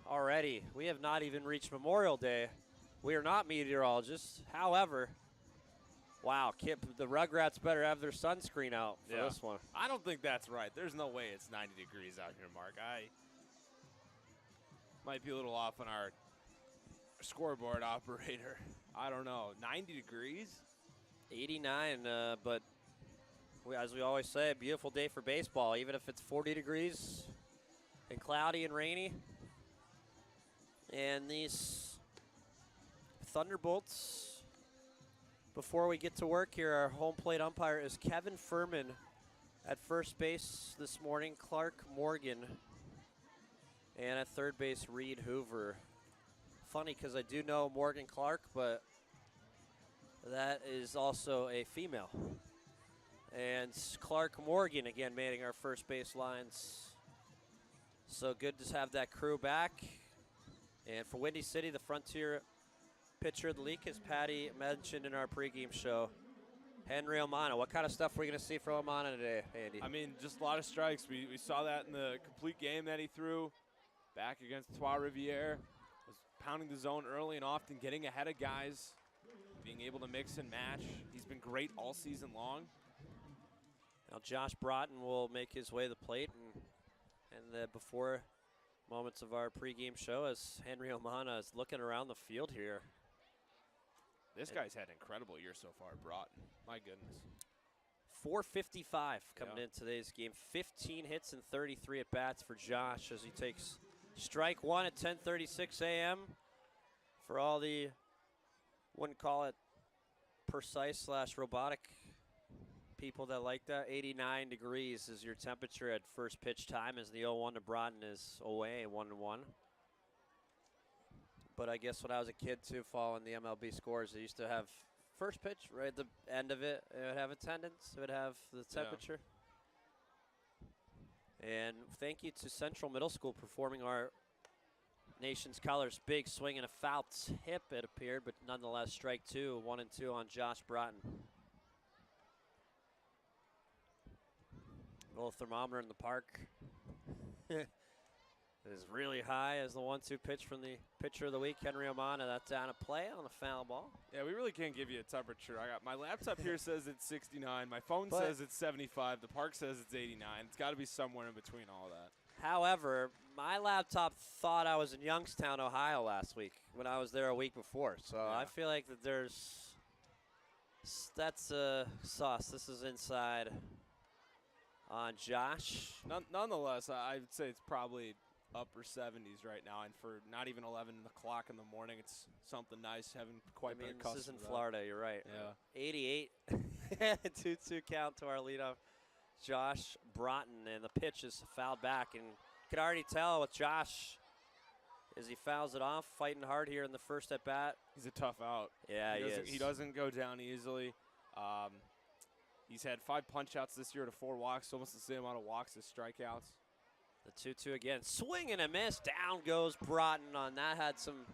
already. We have not even reached Memorial Day. We are not meteorologists. However, wow, Kip, the Rugrats better have their sunscreen out for this one. I don't think that's right. There's no way it's 90 degrees out here, Mark. I might be a little off on our scoreboard operator. I don't know. 90 degrees? 89, but as we always say, a beautiful day for baseball, even if it's 40 degrees and cloudy and rainy. And these Thunderbolts, before we get to work here, our home plate umpire is Kevin Furman at first base this morning, Clark Morgan, and at third base, Reed Hoover. Funny because I do know Morgan Clark, but that is also a female. And Clark Morgan again manning our first base lines. So good to have that crew back. And for Windy City, the Frontier pitcher of the league, as Patty mentioned in our pregame show, Henry Omana. What kind of stuff are we going to see from Omana today, Andy? I mean, just a lot of strikes. We saw that in the complete game that he threw back against Trois Rivières. Was pounding the zone early and often, getting ahead of guys, being able to mix and match. He's been great all season long. Now Josh Broughton will make his way to the plate, and the before moments of our pregame show as Henry Omana is looking around the field here. This guy's had an incredible year so far, Broughton. My goodness. 455 coming in today's game. 15 hits and 33 at-bats for Josh as he takes strike one at 10:36 a.m. For all the, wouldn't call it precise / robotic people that like that, 89 degrees is your temperature at first pitch time as the 0-1 to Broughton is away, 1-1. But I guess when I was a kid, too, following the MLB scores, they used to have first pitch right at the end of it. It would have attendance. It would have the temperature. Yeah. And thank you to Central Middle School performing our nation's colors. Big swing and a foul tip, it appeared, but nonetheless, strike two, 1-2 on Josh Broughton. Little thermometer in the park. It is really high as the 1-2 pitch from the pitcher of the week, Henry Omana. That's down a play on a foul ball. Yeah, we really can't give you a temperature. I got my laptop here says it's 69. My phone says it's 75. The park says it's 89. It's got to be somewhere in between all that. However, my laptop thought I was in Youngstown, Ohio last week when I was there a week before. So yeah. I feel like that that's sauce. This is inside on Josh. Nonetheless, I would say it's probably upper 70s right now, and for not even 11 o'clock in the morning, it's something nice. Haven't quite been accustomed to that. This is in Florida, you're right. Yeah. 88, 2-2 count to our leadoff, Josh Broughton, and the pitch is fouled back, and you can already tell with Josh as he fouls it off, fighting hard here in the first at bat. He's a tough out. Yeah, he is. He doesn't go down easily. He's had 5 punch-outs this year to 4 walks, almost the same amount of walks as strikeouts. The 2-2 again. Swing and a miss. Down goes Broughton on that. Had some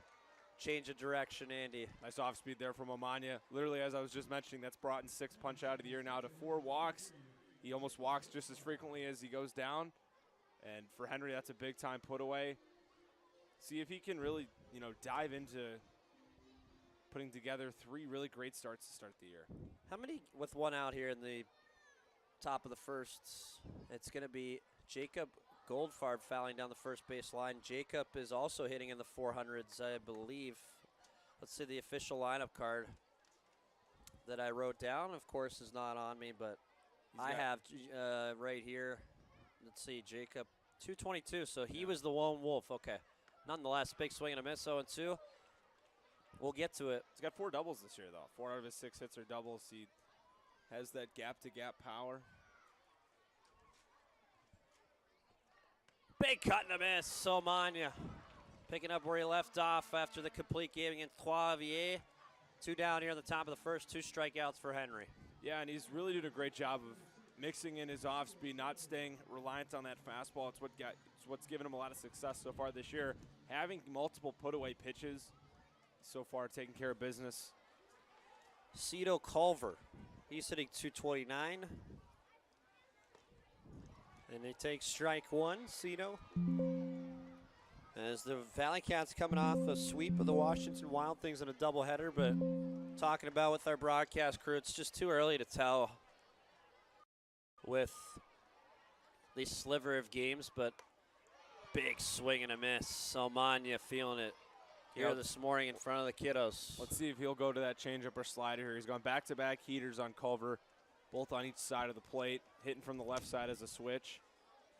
change of direction, Andy. Nice off-speed there from Omania. Literally, as I was just mentioning, that's Broughton's 6th punch-out of the year now to 4 walks. He almost walks just as frequently as he goes down. And for Henry, that's a big-time put-away. See if he can really, dive into putting together 3 really great starts to start the year. How many with one out here in the top of the first? It's going to be Jacob Goldfarb fouling down the first base line. Jacob is also hitting in the 400s, I believe. Let's see the official lineup card that I wrote down, of course, is not on me, but I have right here. Let's see, Jacob, 222, so he was the lone wolf. Okay. Nonetheless, big swing and a miss, 0-2. We'll get to it. He's got 4 doubles this year, though. 4 out of his 6 hits are doubles. He has that gap-to-gap power. Big cut and a miss, Somania. Picking up where he left off after the complete game against Trois Rivières. 2 down here in the top of the first, 2 strikeouts for Henry. Yeah, and he's really doing a great job of mixing in his off-speed, not staying reliant on that fastball. It's what's given him a lot of success so far this year. Having multiple put-away pitches so far, taking care of business. Cito Culver, he's hitting 229. And he takes strike 1, Cito. And As the Valleycats coming off a sweep of the Washington Wild Things in a doubleheader, but talking about with our broadcast crew, it's just too early to tell with these sliver of games, but big swing and a miss. Almania feeling it here this morning in front of the kiddos. Let's see if he'll go to that changeup or slider here. He's gone back-to-back heaters on Culver, both on each side of the plate, hitting from the left side as a switch.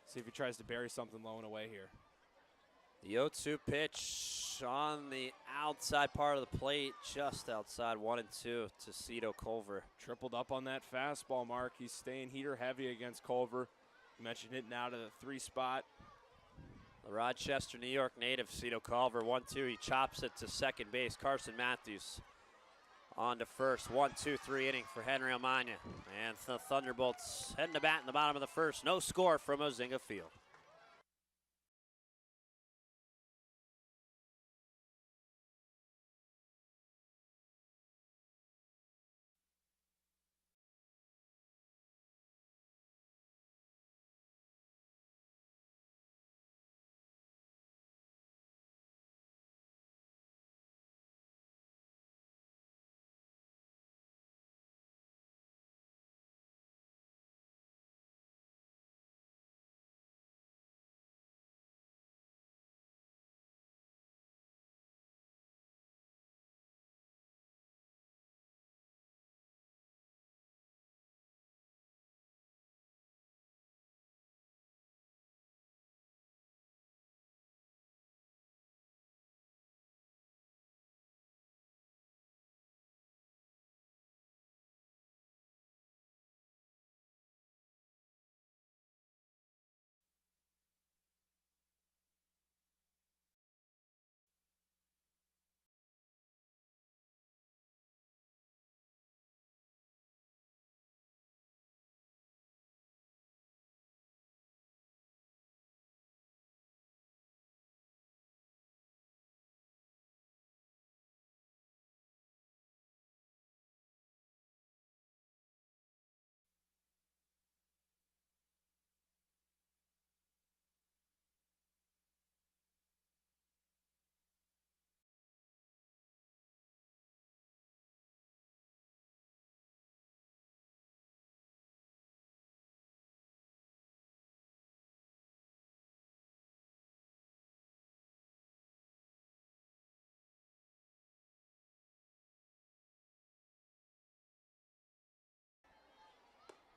See if he tries to bury something low and away here. The 0-2 pitch on the outside part of the plate, just outside 1-2 to Cito Culver. Tripled up on that fastball, Mark. He's staying heater heavy against Culver. You mentioned hitting out of the 3 spot. The Rochester, New York native, Cito Culver, 1-2. He chops it to second base. Carson Matthews on to first. 1-2-3 inning for Henry Almania. And the Thunderbolts heading to bat in the bottom of the first. No score from Ozinga Field.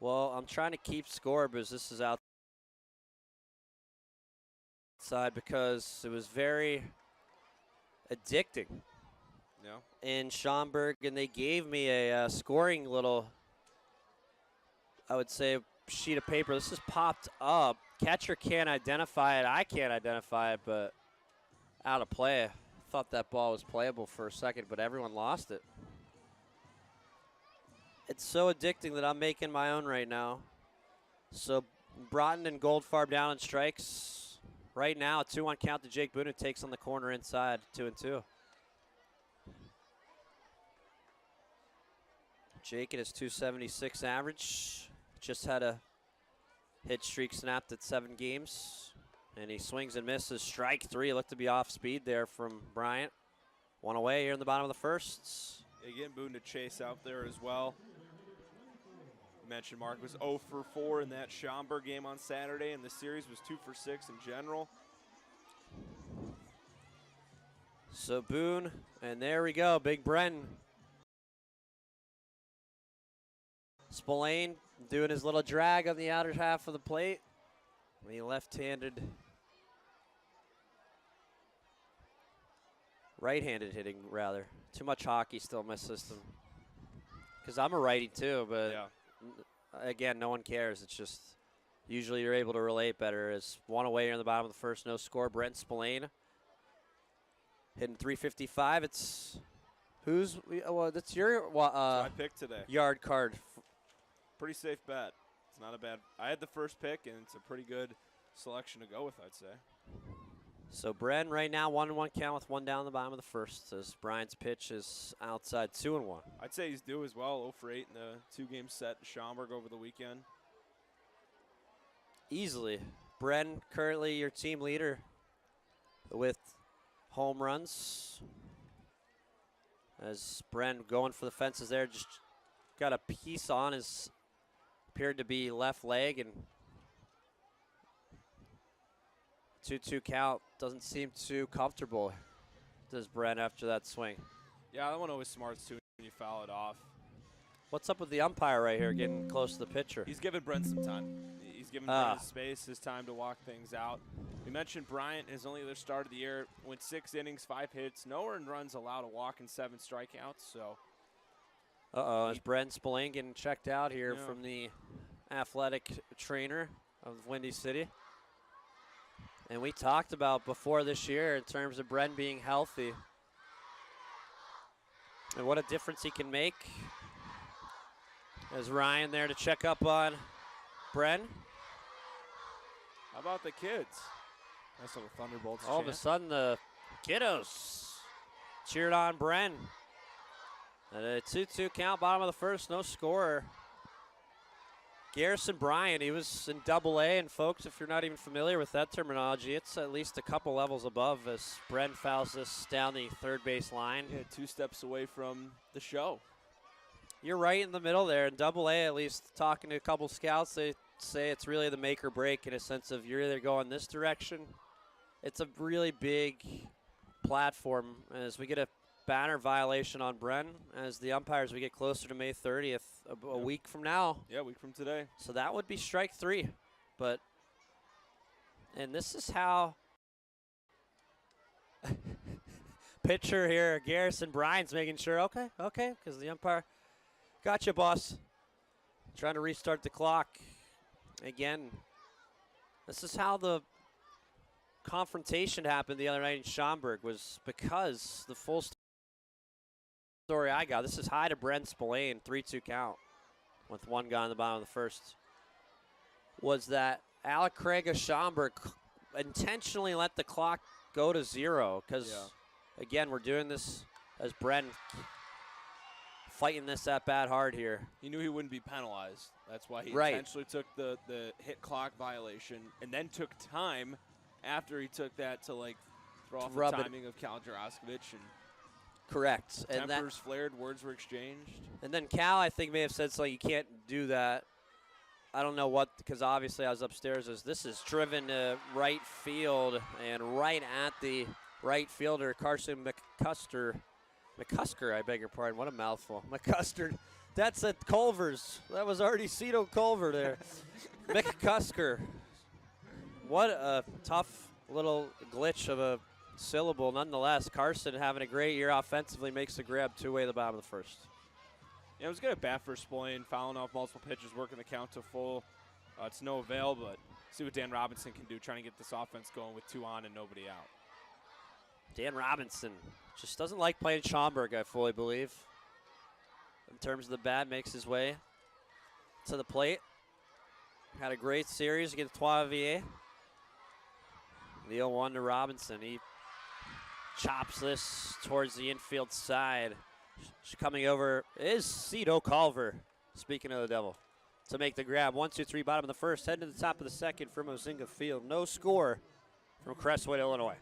Well, I'm trying to keep score because this is outside because it was very addicting. Yeah. In Schaumburg, and they gave me a scoring little, I would say, sheet of paper. This is popped up. Catcher can't identify it. I can't identify it, but out of play. Thought that ball was playable for a second, but everyone lost it. It's so addicting that I'm making my own right now. So Broughton and Goldfarb down on strikes. Right now, a 2-1 count to Jake Boone, who takes on the corner inside, 2-2. Jake at his 276 average. Just had a hit streak snapped at 7 games. And he swings and misses. Strike 3. Looked to be off speed there from Bryant. 1 away here in the bottom of the first. Again, Boone to chase out there as well. You mentioned Mark was 0 for 4 in that Schaumburg game on Saturday, and the series was 2 for 6 in general. So Boone, and there we go, Big Brenton. Spillane doing his little drag on the outer half of the plate. The left-handed, right-handed hitting, rather. Too much hockey still in my system. Because I'm a righty too, but again, no one cares. It's just usually you're able to relate better. As 1 away here in the bottom of the first, no score. Brent Spillane hitting .355. It's that's your I picked today. Yard card. Pretty safe bet. It's not a bad. I had the first pick, and it's a pretty good selection to go with, I'd say. So Bren right now 1-1 count with 1 down the bottom of the first as Brian's pitch is outside 2-1. I'd say he's due as well. 0 for 8 in the 2-game set in Schaumburg over the weekend. Easily. Bren currently your team leader. with home runs. As Bren going for the fences there, just got a piece on his, appeared to be left leg, and 2-2 count. Doesn't seem too comfortable, does Bren, after that swing. Yeah, that one always smarts too when you foul it off. What's up with the umpire right here getting close to the pitcher? He's giving Brent some time. He's giving Brent his space, his time to walk things out. We mentioned Bryant, his only other start of the year, went 6 innings, 5 hits, no earned runs, allowed a walk and 7 strikeouts. So, is Brent Spillane getting checked out here from the athletic trainer of Windy City? And we talked about before this year in terms of Bren being healthy and what a difference he can make. There's Ryan there to check up on Bren. How about the kids? Nice little Thunderbolts All of a sudden, the kiddos cheered on Bren. At a 2-2 count, bottom of the first, no scorer. Garrison Bryant, he was in Double-A, and folks, if you're not even familiar with that terminology, it's at least a couple levels above as Bren fouls this down the third base line. Yeah, 2 steps away from the show. You're right in the middle there. In Double-A, at least talking to a couple scouts, they say it's really the make or break in a sense of you're either going this direction. It's a really big platform as we get a banner violation on Bren as the umpires we get closer to May 30th, a week from now. Yeah, a week from today. So that would be strike 3. And this is how pitcher here, Garrison Bryant's making sure, okay, because the umpire, gotcha, boss. Trying to restart the clock. Again, this is how the confrontation happened the other night in Schaumburg, was because the full story I got, this is high to Brent Spillane, 3-2 count with 1 gone in the bottom of the first, was that Alec Craig of Schaumburg intentionally let the clock go to 0 because, again, we're doing this as Brent fighting this at bat hard here. He knew he wouldn't be penalized. That's why he intentionally took the hit clock violation and then took time after he took that to, like, throw off the timing of Cal Jaroskovich. And correct. tempers flared, words were exchanged. And then Cal, I think, may have said, so you can't do that. I don't know what, because obviously I was upstairs. This is driven to right field and right at the right fielder, Carson McCusker, I beg your pardon. What a mouthful. McCusker. That's at Culver's. That was already Cito Culver there. McCusker. What a tough little glitch of a syllable. Nonetheless, Carson having a great year offensively, makes the grab 2-way the bottom of the first. Yeah, it was good at bat for Spillane, fouling off multiple pitches, working the count to full. It's no avail, but see what Dan Robinson can do, trying to get this offense going with 2 on and nobody out. Dan Robinson just doesn't like playing Schaumburg, I fully believe. In terms of the bat, makes his way to the plate. Had a great series against Trois-Rivières. The 0-1 to Robinson. He chops this towards the infield side. Coming over is Cito Culver, speaking of the devil, to make the grab. 1-2-3, bottom of the first, heading to the top of the second from Ozinga Field. No score from Crestwood, Illinois.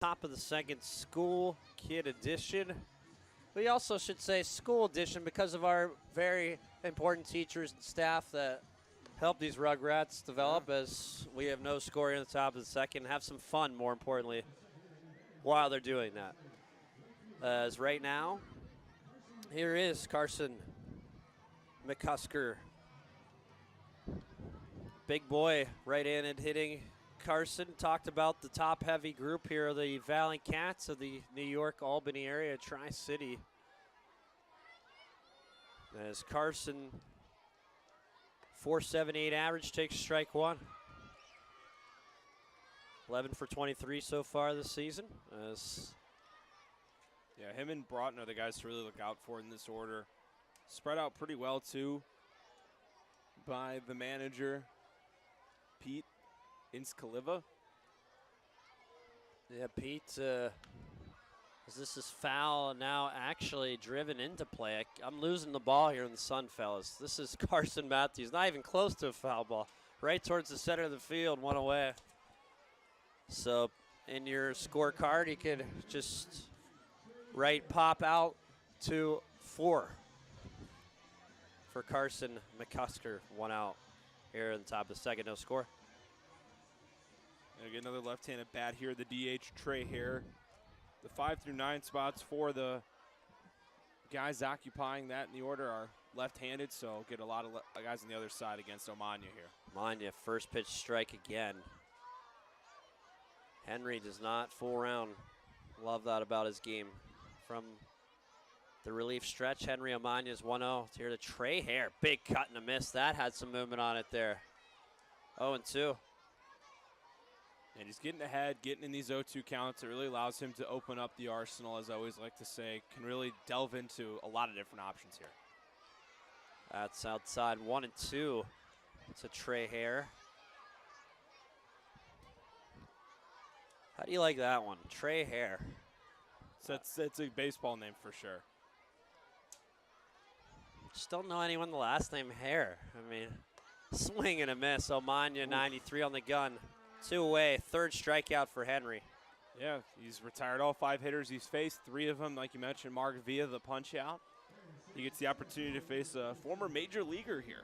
top of the second, school kid edition. We also should say school edition because of our very important teachers and staff that help these Rugrats develop, as we have no score in the top of the second. Have some fun, more importantly, while they're doing that. As right now, here is Carson McCusker. Big boy right in and hitting Carson. Talked about the top-heavy group here, the Valleycats of the New York, Albany area, Tri-City. As Carson, 4.78 average, takes strike one. 11 for 23 so far this season. Yeah, him and Broughton are the guys to really look out for in this order. Spread out pretty well, too, by the manager, Pete Inskaliva. Yeah, Pete, as this is foul and now actually driven into play. I'm losing the ball here in the sun, fellas. This is Carson Matthews, not even close to a foul ball. Right towards the center of the field, one away. So in your scorecard, you could just pop out to 4 for Carson McCusker. One out here in the top of the second, no score. And again, another left-handed bat here, the DH Trey Hare. The 5 through 9 spots for the guys occupying that in the order are left-handed, so get a lot of guys on the other side against Omania here. Omania, first pitch strike again. Henry does not fool around. Love that about his game. From the relief stretch, Henry Omania is 1-0. Here to Trey Hare. Big cut and a miss. That had some movement on it there. 0-2. And he's getting ahead, getting in these 0-2 counts. It really allows him to open up the arsenal, as I always like to say. Can really delve into a lot of different options here. That's outside 1-2. It's a Trey Hare. How do you like that one? Trey Hare. So that's a baseball name for sure. Just don't know anyone the last name Hare. I mean, swing and a miss. Omania, 93 on the gun. 2 away, third strikeout for Henry. Yeah, he's retired all 5 hitters he's faced. 3 of them, like you mentioned, Mark via the punch out. He gets the opportunity to face a former major leaguer here.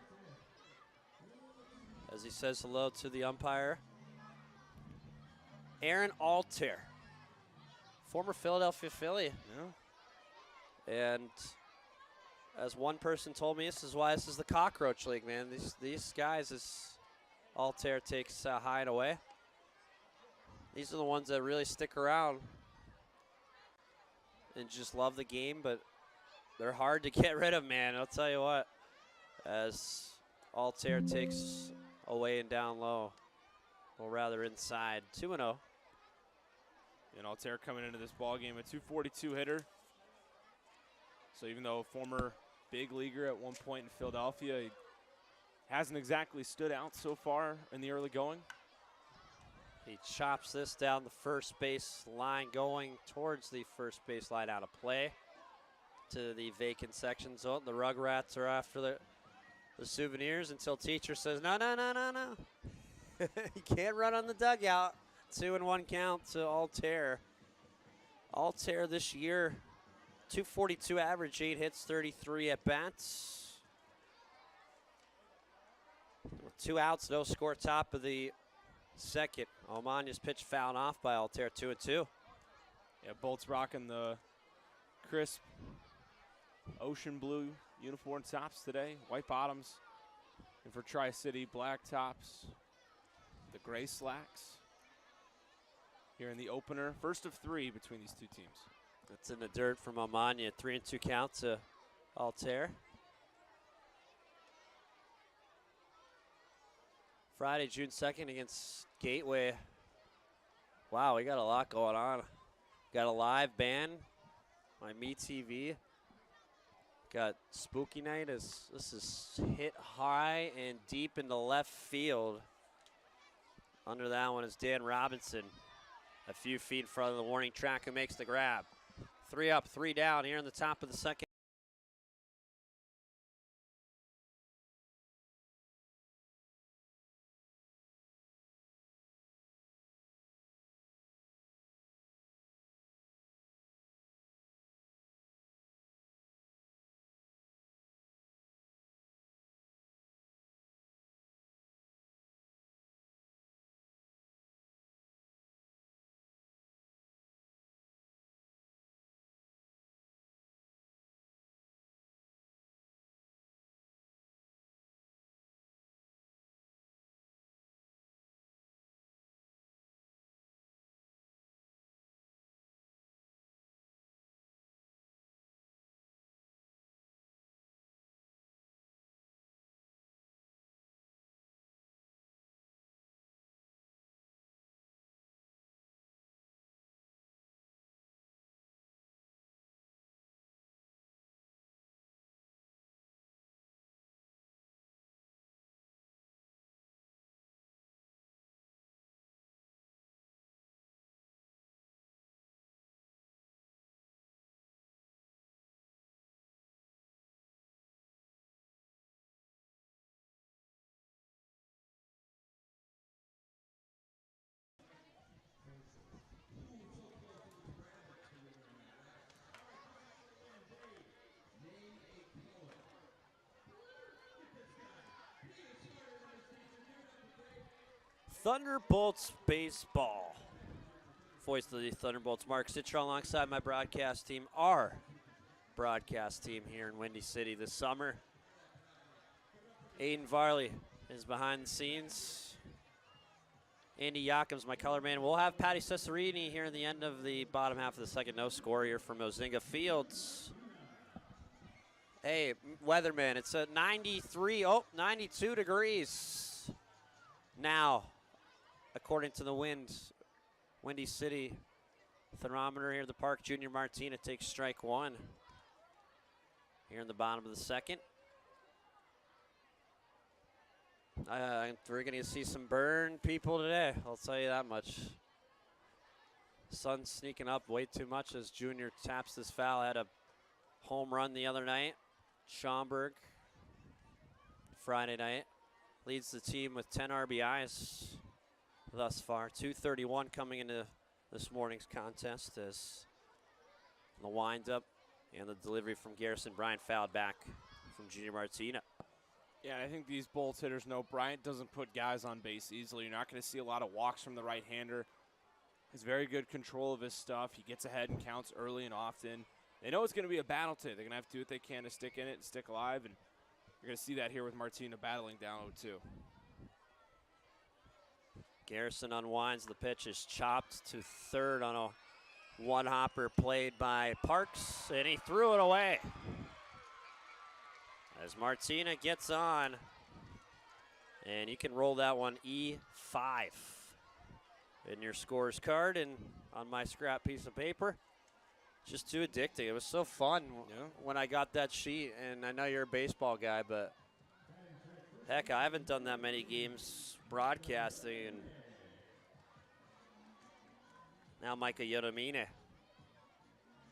As he says hello to the umpire, Aaron Altair, former Philadelphia Philly. Yeah. And as one person told me, this is why this is the Cockroach League, man. These guys, Altair takes high and away. These are the ones that really stick around and just love the game, but they're hard to get rid of, man. I'll tell you what. As Altair takes away and down low, or rather inside, 2-0. And Altair coming into this ball game, a 242 hitter. So even though a former big leaguer at one point in Philadelphia, he hasn't exactly stood out so far in the early going. He chops this down the first base line, going towards the first base line out of play to the vacant section zone. The Rugrats are after the souvenirs until teacher says, no. He can't run on the dugout. 2-1 count to Altair. Altair this year, 242 average, 8 hits, 33 at bats. 2 outs, no score, top of the second. Omania's pitch fouled off by Altair, 2-2. Yeah, Bolt's rocking the crisp ocean blue uniform tops today. White bottoms. And for Tri-City, black tops. The gray slacks. Here in the opener. First of 3 between these 2 teams. That's in the dirt from Omania. 3-2 count to Altair. Friday, June 2nd against Gateway. Wow, we got a lot going on. Got a live band, my MeTV. Got Spooky Night. This is hit high and deep into left field. Under that one is Dan Robinson. A few feet in front of the warning track, who makes the grab. 3 up, 3 down here in the top of the second. Thunderbolts baseball. Voice of the Thunderbolts, Mark Citron, alongside my broadcast team, our broadcast team here in Windy City this summer. Aiden Varley is behind the scenes. Andy Yakim's my color man. We'll have Patty Cesarini here in the end of the bottom half of the second. No score here from Mozinga Fields. Hey, weatherman, it's at 92 degrees now, according to the Windy City thermometer here at the park. Junior Martina takes strike one here in the bottom of the second. We're going to see some burn people today, I'll tell you that much. Sun's sneaking up way too much as Junior taps this foul. Had a home run the other night. Schaumburg, Friday night, leads the team with 10 RBIs thus far. 2:31 coming into this morning's contest as the windup and the delivery from Garrison Bryant fouled back from Junior Martina. Yeah, I think these Bolts hitters know Bryant doesn't put guys on base easily. You're not going to see a lot of walks from the right-hander. He's very good control of his stuff. He gets ahead and counts early and often. They know it's going to be a battle today. They're going to have to do what they can to stick in it and stick alive, and you're going to see that here with Martina battling down 0-2. Garrison unwinds. The pitch is chopped to third on a one-hopper played by Parks, and he threw it away. As Martina gets on, and you can roll that one E5 in your scorer's card and on my scrap piece of paper. Just too addicting. It was so fun when I got that sheet, and I know you're a baseball guy, but heck, I haven't done that many games broadcasting, and now Micah Yodomine.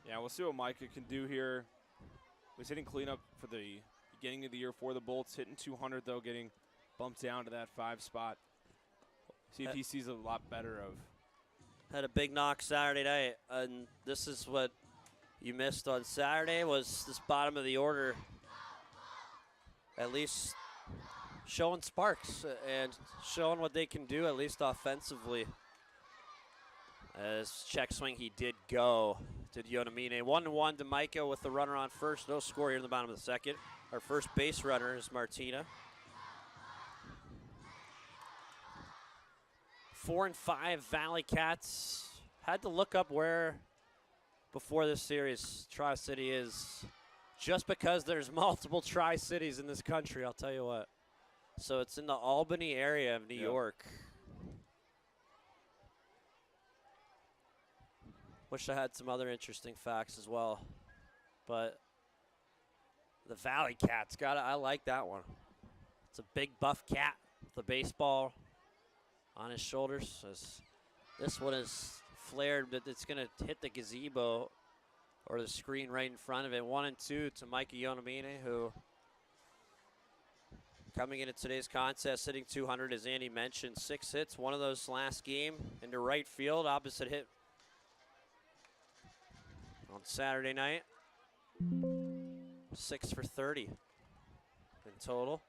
Yeah, we'll see what Micah can do here. He's hitting cleanup for the beginning of the year for the Bolts, hitting 200 though, getting bumped down to that 5 spot. See if he sees a lot better of. Had a big knock Saturday night, and this is what you missed on Saturday was this bottom of the order at least showing sparks and showing what they can do at least offensively. As check swing he did go to Yodomine. 1-1 to Micah with the runner on first. No score here in the bottom of the second. Our first base runner is Martina. 4-5 Valleycats. Had to look up where before this series Tri-City is, just because there's multiple Tri-Cities in this country, I'll tell you what. So it's in the Albany area of New York. Wish I had some other interesting facts as well, but the Valleycats I like that one. It's a big buff cat with the baseball on his shoulders. As this one is flared, but it's going to hit the gazebo or the screen right in front of it. 1-2 to Micah Yodomine, who coming into today's contest hitting 200, as Andy mentioned. 6 hits, one of those last game into right field, opposite hit on Saturday night. 6 for 30 in total.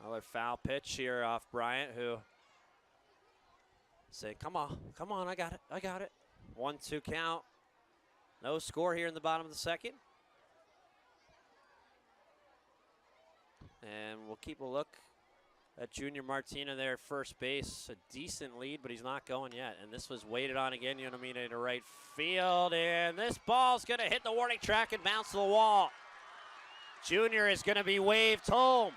Another foul pitch here off Bryant, who say, come on, I got it. 1-2 count. No score here in the bottom of the second. And we'll keep a look at Junior Martina there at first base. A decent lead, but he's not going yet. And this was waited on again. Yodomine to right field. And this ball's going to hit the warning track and bounce to the wall. Junior is going to be waved home.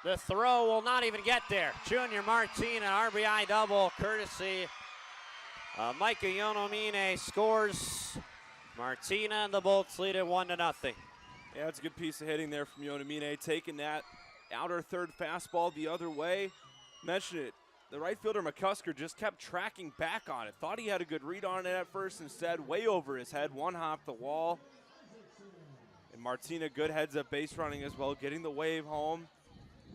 The throw will not even get there. Junior Martina, RBI double, courtesy Micah Yodomine scores. Martina and the Bolts lead it 1-0. Yeah, it's a good piece of hitting there from Yodomine, taking that outer third fastball the other way. Mentioned it, the right fielder McCusker just kept tracking back on it. Thought he had a good read on it at first, instead way over his head, one hop the wall. And Martina, good heads up base running as well, getting the wave home.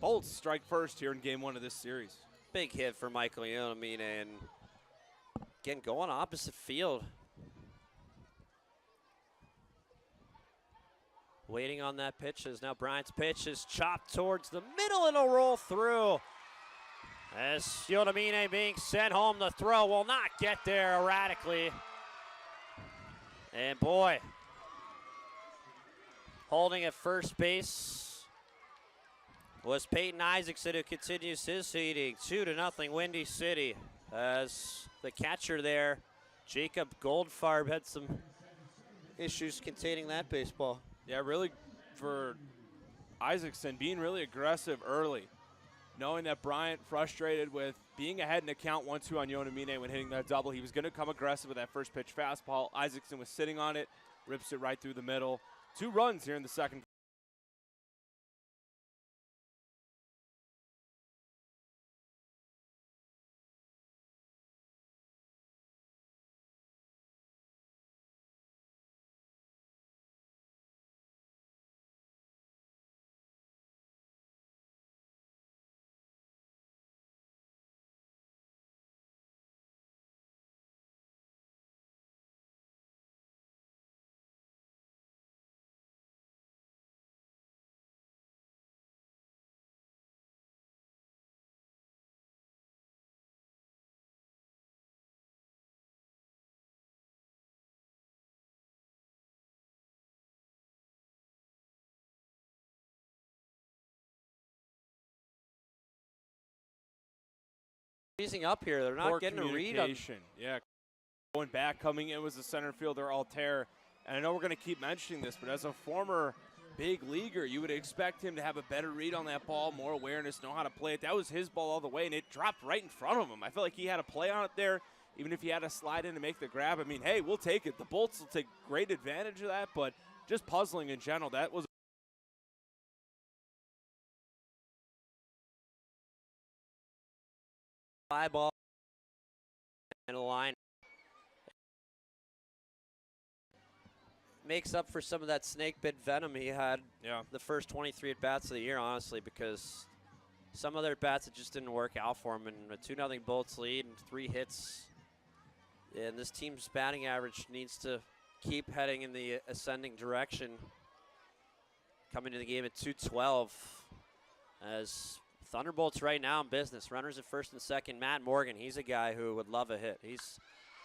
Bolts strike first here in game 1 of this series. Big hit for Michael Yodomine, and again going opposite field. Waiting on that pitch as now Bryant's pitch is chopped towards the middle. It'll roll through. As Yonamine being sent home, the throw will not get there erratically. And boy, holding at first base was Peyton Isaacson, who continues his seeding. 2-0 Windy City. As the catcher there, Jacob Goldfarb, had some issues containing that baseball. Yeah, really, for Isaacson, being really aggressive early, knowing that Bryant, frustrated with being ahead in a count 1-2 on Yonamine when hitting that double, he was going to come aggressive with that first pitch fastball. Isaacson was sitting on it, rips it right through the middle. 2 runs here in the second. Freezing up here. They're not Poor getting a read on. Yeah, going back, coming in was the center fielder Altair. And I know we're going to keep mentioning this, but as a former big leaguer, you would expect him to have a better read on that ball, more awareness, know how to play it. That was his ball all the way, and it dropped right in front of him. I felt like he had a play on it there, even if he had to slide in to make the grab. I mean, hey, we'll take it. The Bolts will take great advantage of that, but just puzzling in general. That was fly ball and a line. Makes up for some of that snake bit venom he had the first 23 at-bats of the year, honestly, because some other at-bats, it just didn't work out for him. And a 2-0 Bolts lead and 3 hits. And this team's batting average needs to keep heading in the ascending direction. Coming to the game at 212 as Thunderbolts right now in business. Runners at first and second. Matt Morgan, he's a guy who would love a hit. He's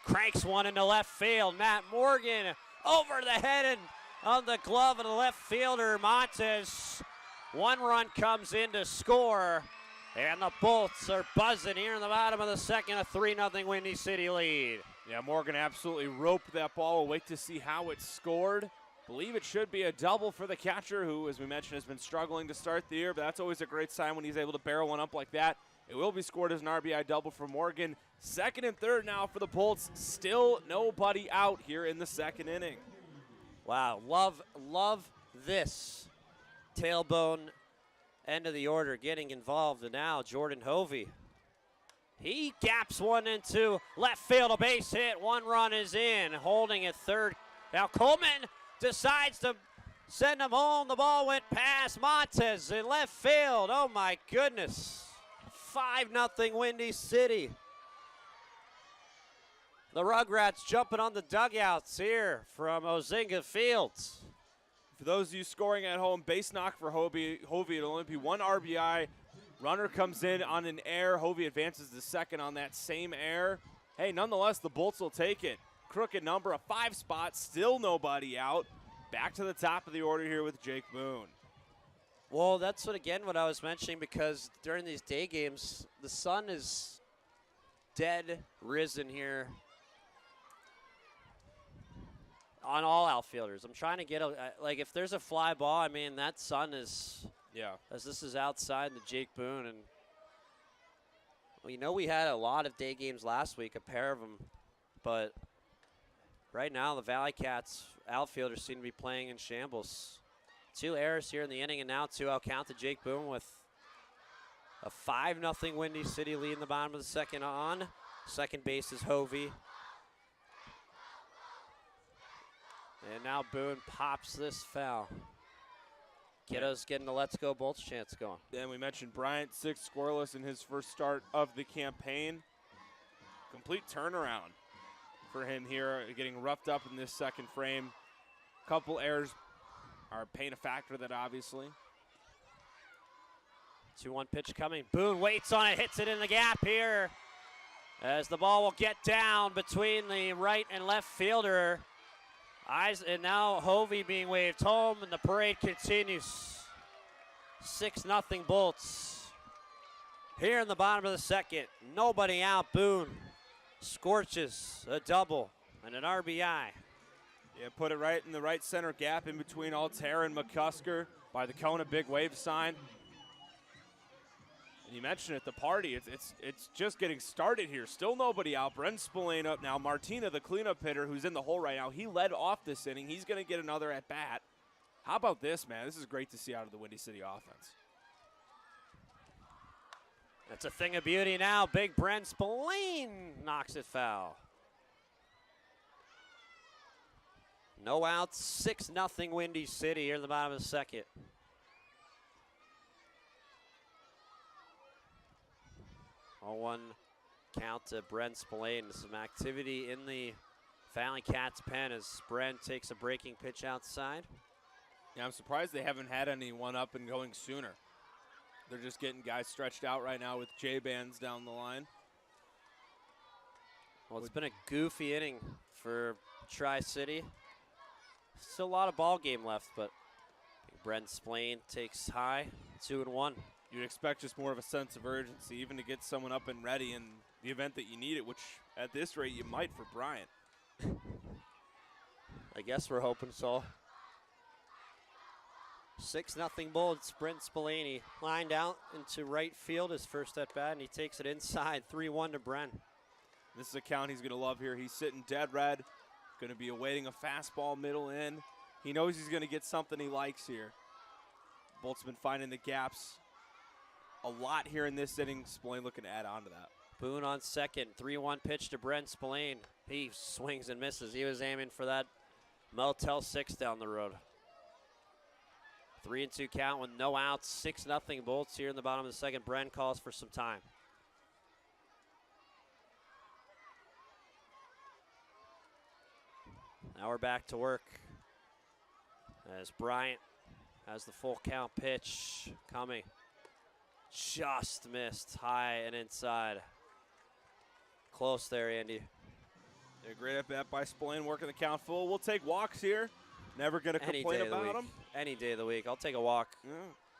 cranks one into left field. Matt Morgan over the head and on the glove of the left fielder, Montes. 1 run comes in to score, and the Bolts are buzzing here in the bottom of the second, a 3-0 Windy City lead. Yeah, Morgan absolutely roped that ball. We'll wait to see how it's scored. Believe it should be a double for the catcher, who, as we mentioned, has been struggling to start the year, but that's always a great sign when he's able to barrel one up like that. It will be scored as an RBI double for Morgan. Second and third now for the Bolts. Still nobody out here in the second inning. Wow, love this tailbone end of the order getting involved. And now Jordan Hovey, he gaps one into left field, a base hit. 1 run is in, holding at third. Now Coleman decides to send him home. The ball went past Montes in left field. Oh my goodness. 5-0 Windy City. The Rugrats jumping on the dugouts here from Ozinga Fields. For those of you scoring at home, base knock for Hovey. It'll only be 1 RBI. Runner comes in on an error. Hovey advances to second on that same error. Hey, nonetheless, the Bolts will take it. Crooked number, a 5 spot, still nobody out. Back to the top of the order here with Jake Boone. Well, that's what I was mentioning, because during these day games, the sun is dead risen here on all outfielders. I'm trying to get like, if there's a fly ball, I mean, that sun is, as this is outside the Jake Boone. And we had a lot of day games last week, a pair of them, but right now the Valleycats outfielders seem to be playing in shambles. 2 errors here in the inning, and now 2 out count to Jake Boone with a 5-0 Windy City lead in the bottom of the second on. Second base is Hovey. And now Boone pops this foul. Kiddo's getting the Let's Go Bolts chance going. Then we mentioned Bryant, 6 scoreless in his first start of the campaign. Complete turnaround for him here, getting roughed up in this second frame. Couple errors are paying a factor that obviously. 2-1 pitch coming. Boone waits on it, hits it in the gap here. As the ball will get down between the right and left fielder. And now Hovey being waved home, and the parade continues. 6-0 Bolts. Here in the bottom of the second, nobody out. Boone scorches a double and an RBI. Yeah, put it right in the right center gap in between Altair and McCusker by the Kona big wave sign. And you mentioned it, the party, it's just getting started here. Still nobody out. Brent Spillane up now. Martina, the cleanup hitter, who's in the hole right now, he led off this inning. He's going to get another at bat. How about this, man? This is great to see out of the Windy City offense. That's a thing of beauty now. Big Brent Spillane knocks it foul. No outs, 6-0 Windy City here in the bottom of the second. 0-1 count to Brent Spillane. Some activity in the Valleycats pen as Brent takes a breaking pitch outside. Yeah, I'm surprised they haven't had anyone up and going sooner. They're just getting guys stretched out right now with J-bands down the line. Well, it's been a goofy inning for Tri-City. Still a lot of ball game left, but Brent Spillane takes high, 2-1. You'd expect just more of a sense of urgency, even to get someone up and ready in the event that you need it, which at this rate you might for Bryant. I guess we're hoping so. 6-0 Bolts. Brent Spillane lined out into right field his first at bat, and he takes it inside. 3-1 to Brent. This is a count he's going to love here. He's sitting dead red, going to be awaiting a fastball middle in. He knows he's going to get something he likes here. Bolt's been finding the gaps a lot here in this inning. Spillane looking to add on to that. Boone on second. 3-1 pitch to Brent Spillane. He swings and misses. He was aiming for that Motel 6 down the road. 3-2 count with no outs. 6-0 Bolts here in the bottom of the second. Brent calls for some time. Now we're back to work as Bryant has the full count pitch coming. Just missed high and inside. Close there, Andy. Yeah, great at bat by Spillane, working the count full. We'll take walks here. Never going to complain about them. Any day of the week. I'll take a walk. Yeah.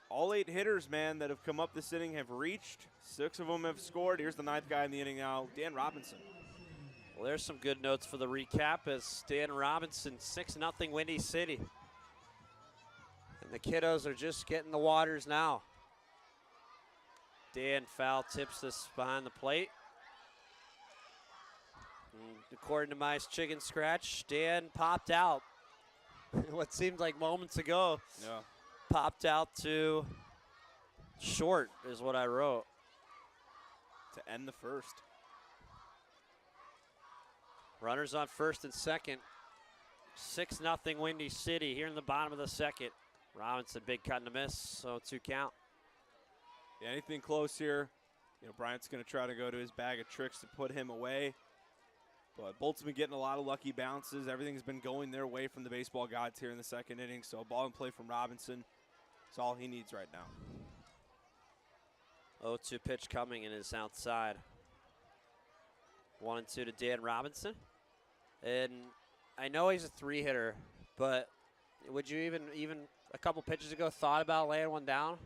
All 8 hitters, man, that have come up this inning have reached. 6 of them have scored. Here's the 9th guy in the inning now, Dan Robinson. Well, there's some good notes for the recap as Dan Robinson, 6-0 Windy City. And the kiddos are just getting the waters now. Dan foul tips this behind the plate. And according to my chicken scratch, Dan popped out. What seemed like moments ago. Yeah. Popped out to short is what I wrote. To end the first. Runners on first and second. 6-0 Windy City here in the bottom of the second. Robinson, big cut and a miss, so 2 count. Yeah, anything close here, Bryant's going to try to go to his bag of tricks to put him away. But Bolt's been getting a lot of lucky bounces. Everything's been going their way from the baseball gods here in the second inning. So ball and play from Robinson. It's all he needs right now. 0-2 pitch coming and is outside. 1-2 to Dan Robinson. And I know he's a 3-hitter, but would you even a couple pitches ago thought about laying one down?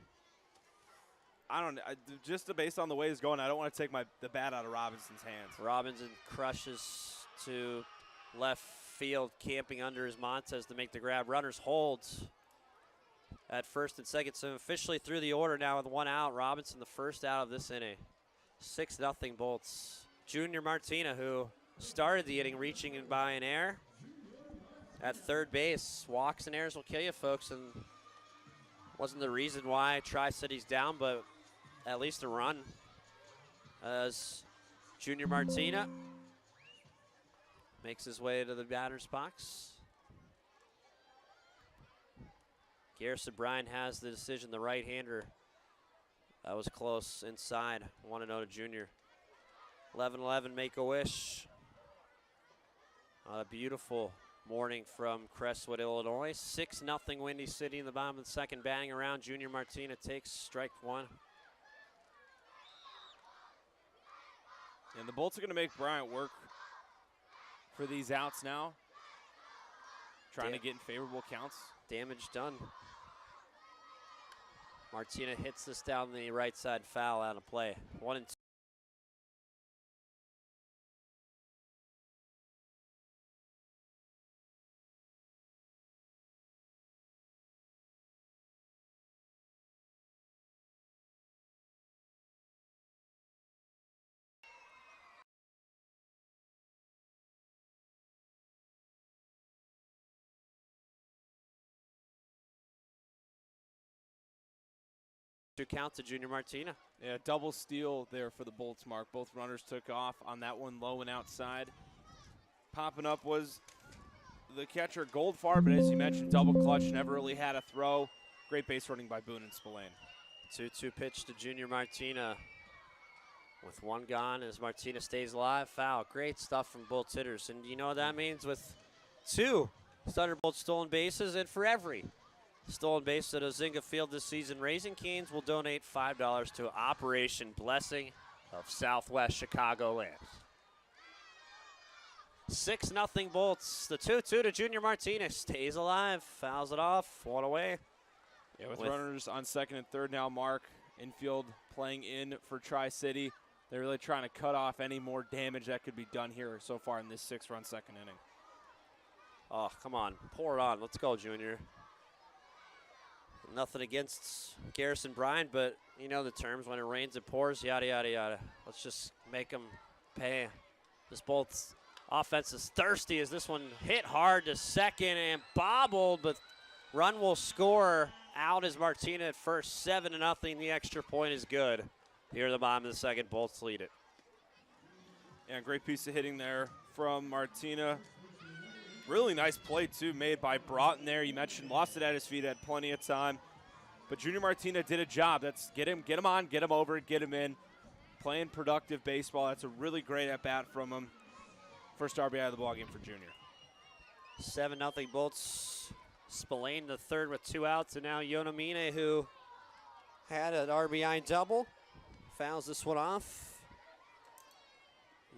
I don't know. Just based on the way it's going, I don't want to take the bat out of Robinson's hands. Robinson crushes to left field, camping under his Montez to make the grab. Runners holds at first and second. So officially through the order now with 1 out. Robinson the first out of this inning. 6-0 Bolts. Junior Martina, who started the inning reaching in by an error at third base. Walks and errors will kill you, folks, and wasn't the reason why Tri-City's down, but at least a run as Junior Martina makes his way to the batter's box. Garrison Bryan has the decision, the right-hander. That was close inside. 1-0 to Junior. 11-11, Make-A-Wish. A beautiful morning from Crestwood, Illinois. 6-0 Windy City in the bottom of the second. Batting around, Junior Martina takes strike one. And the Bolts are going to make Bryant work for these outs now. Trying to get in favorable counts. Damage done. Martina hits this down the right side, foul out of play. 1-2. To count to Junior Martina. Yeah, double steal there for the Bolts, Mark. Both runners took off on that one, low and outside. Popping up was the catcher Goldfarb, but as you mentioned, double clutch, never really had a throw. Great base running by Boone and Spillane. 2-2 pitch to Junior Martina. With one gone as Martina stays alive, foul. Great stuff from Bolts hitters. And you know what that means with 2 Thunderbolts stolen bases, and for every stolen base at Ozinga Field this season, Raising Cane's will donate $5 to Operation Blessing of Southwest Chicagoland. 6-0 Bolts. The 2-2 to Junior Martinez. Stays alive, fouls it off, one away. Yeah, with runners on second and third now, Mark. Infield playing in for Tri-City. They're really trying to cut off any more damage that could be done here so far in this 6-run second inning. Oh, come on, pour it on. Let's go, Junior. Nothing against Garrison Bryan, but you know the terms. When it rains, it pours, yada, yada, yada. Let's just make them pay. This Bolts offense is thirsty as this one hit hard to second and bobbled, but run will score. Out is Martina at first, 7-0. The extra point is good. Here at the bottom of the second, Bolts lead it. Yeah, great piece of hitting there from Martina. Really nice play, too, made by Broughton there. You mentioned lost it at his feet, had plenty of time. But Junior Martina did a job. That's get him on, get him over, get him in. Playing productive baseball. That's a really great at-bat from him. First RBI of the ballgame for Junior. 7-0 Bolts. Spillane the third with 2 outs, and now Yonomine, who had an RBI double, fouls this one off.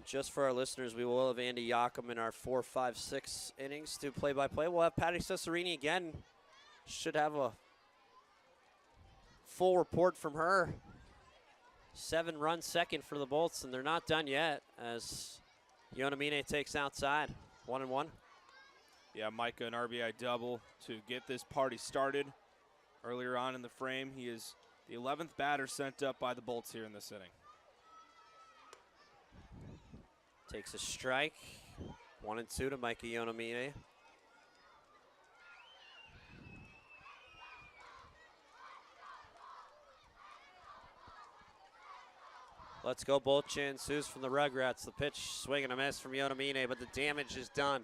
Just for our listeners, we will have Andy Yakum in our 4, 5, 6 innings to play-by-play. We'll have Patty Cesarini again. Should have a full report from her. 7-run second for the Bolts, and they're not done yet as Yonomine takes outside. 1-1. Yeah, Micah an RBI double to get this party started. Earlier on in the frame, he is the 11th batter sent up by the Bolts here in this inning. Takes a strike. 1-2 to Micah Yonomine. Let's go, Bolt Chansus from the Rugrats. The pitch, swing and a miss from Yonomine, but the damage is done.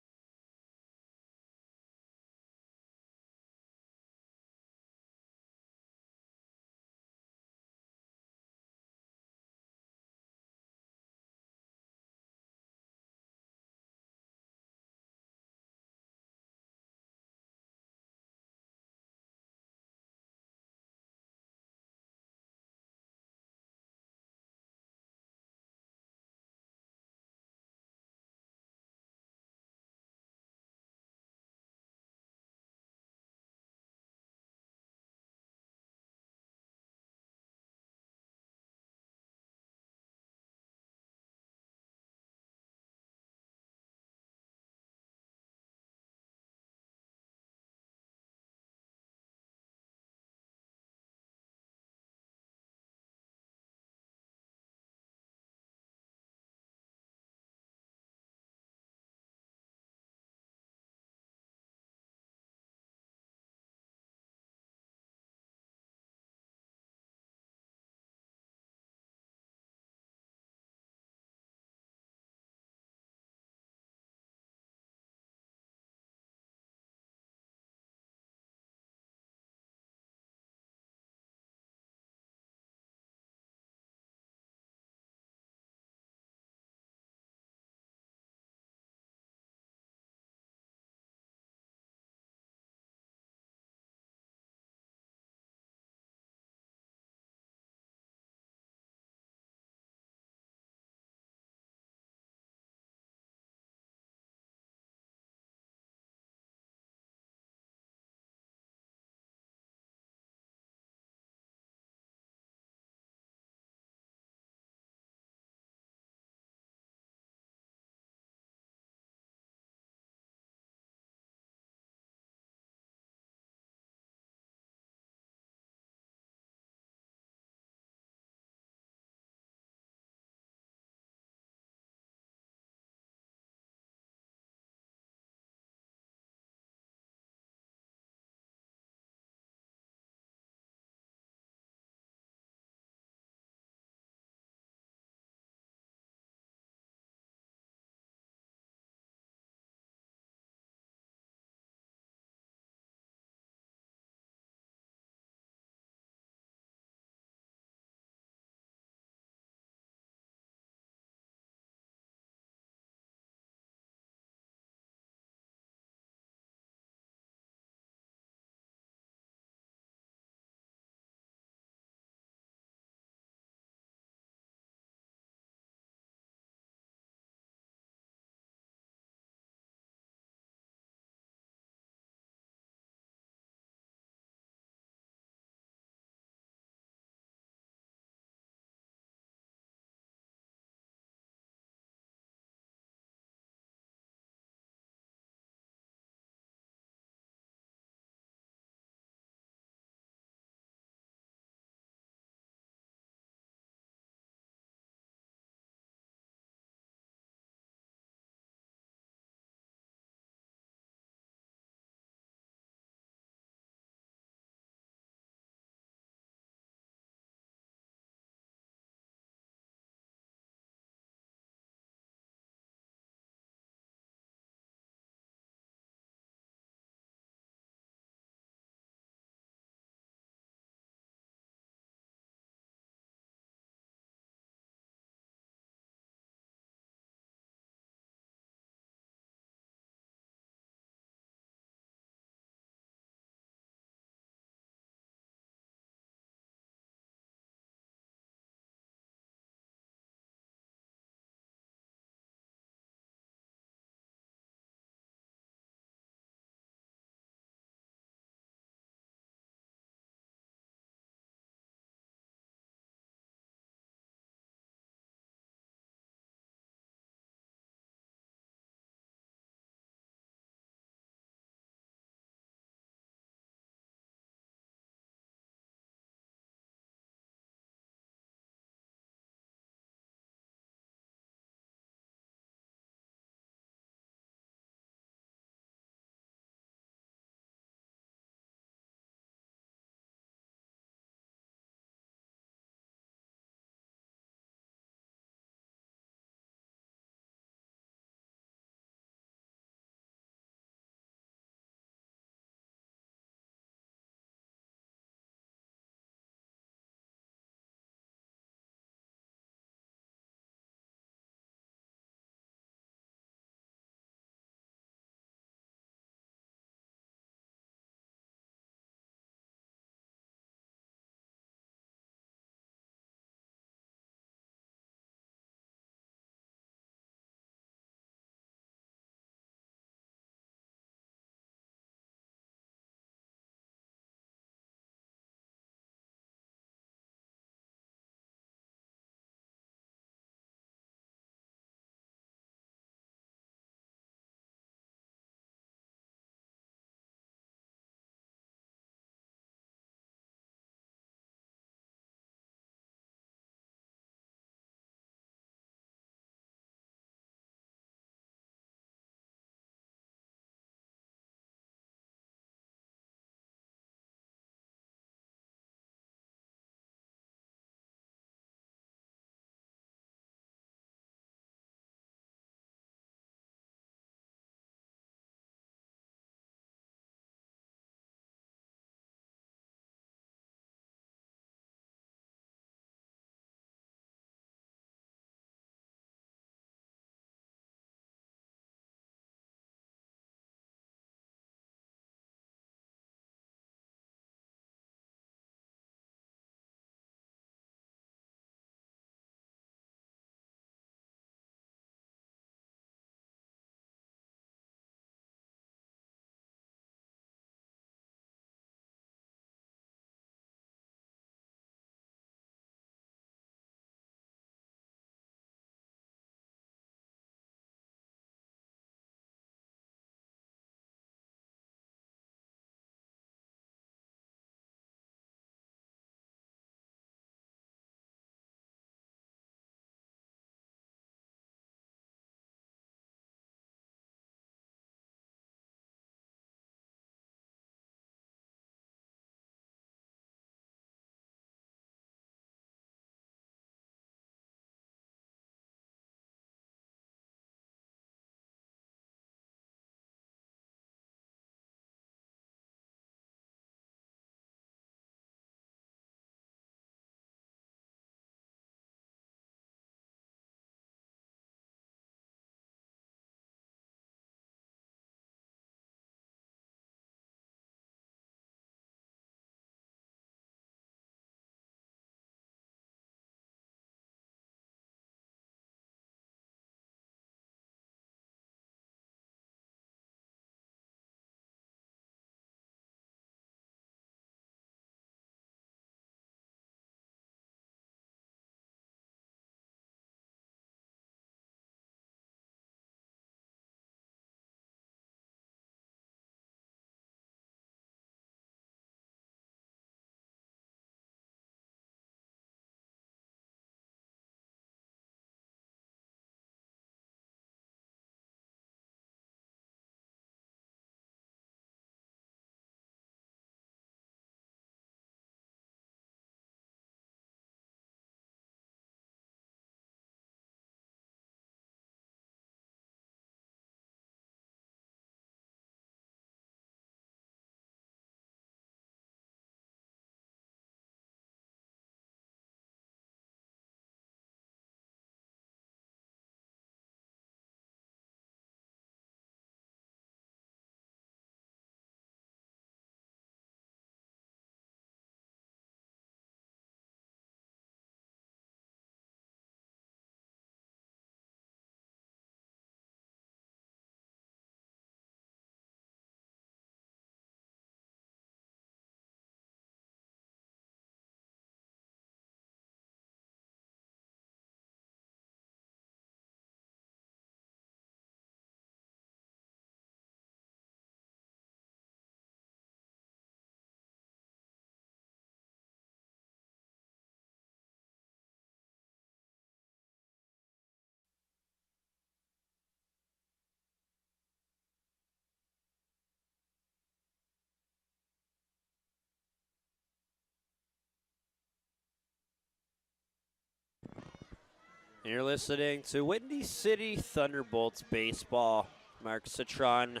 You're listening to Windy City Thunderbolts baseball. Mark Citron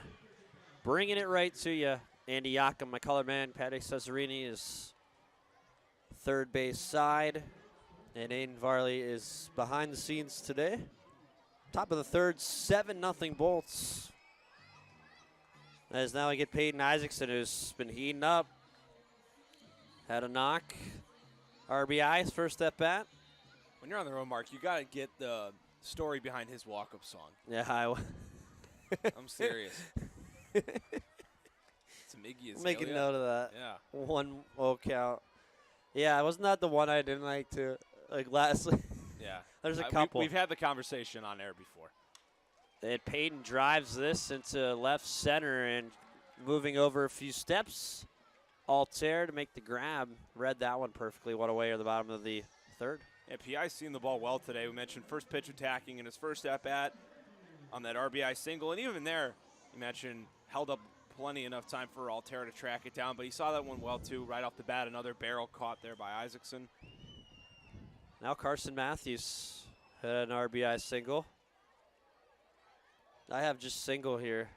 bringing it right to you. Andy Yakum, my color man. Patty Cesarini is third base side. And Aiden Varley is behind the scenes today. Top of the third, 7-0 Bolts. As now we get Peyton Isaacson, who's been heating up. Had a knock. RBI, his first at bat. When you're on the road, Mark, you got to get the story behind his walk-up song. Yeah, I'm serious. It's Miggy Azalea. Make a note of that. Yeah. 1-0 count. Yeah, wasn't that the one I didn't like to last? Yeah. There's a couple. We've had the conversation on air before. And Peyton drives this into left center and moving over a few steps. Altair to make the grab. Read that one perfectly. What away at the bottom of the third. Yeah, P.I.'s seen the ball well today. We mentioned first pitch attacking in his first at-bat on that RBI single. And even there, you mentioned held up plenty enough time for Altair to track it down. But he saw that one well, too. Right off the bat, another barrel caught there by Isaacson. Now Carson Matthews had an RBI single. I have just single here.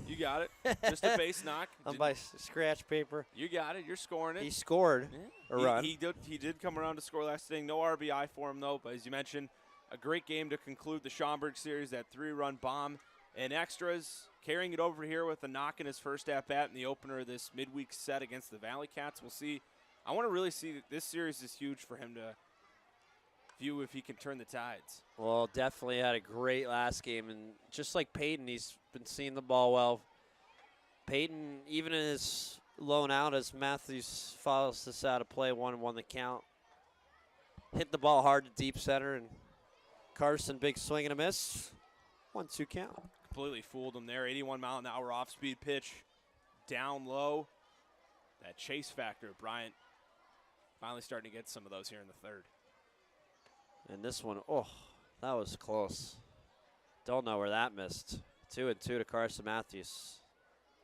You got it. Just a base knock. On my scratch paper. You got it. You're scoring it. He scored a run. He did come around to score last inning. No RBI for him, though. But as you mentioned, a great game to conclude the Schaumburg series, that 3-run bomb and extras. Carrying it over here with a knock in his first at-bat in the opener of this midweek set against the Valleycats. We'll see. I want to really see that this series is huge for him to view if he can turn the tides. Well, definitely had a great last game. And just like Peyton, he's been seeing the ball well. Peyton, even in his lone out as Matthews follows this out of play, 1-1 the count. Hit the ball hard to deep center, and Carson, big swing and a miss. 1-2 count. Completely fooled him there. 81-mile-an-hour off-speed pitch down low. That chase factor, Bryant finally starting to get some of those here in the third. And this one, oh, that was close. Don't know where that missed. 2-2 to Carson Matthews.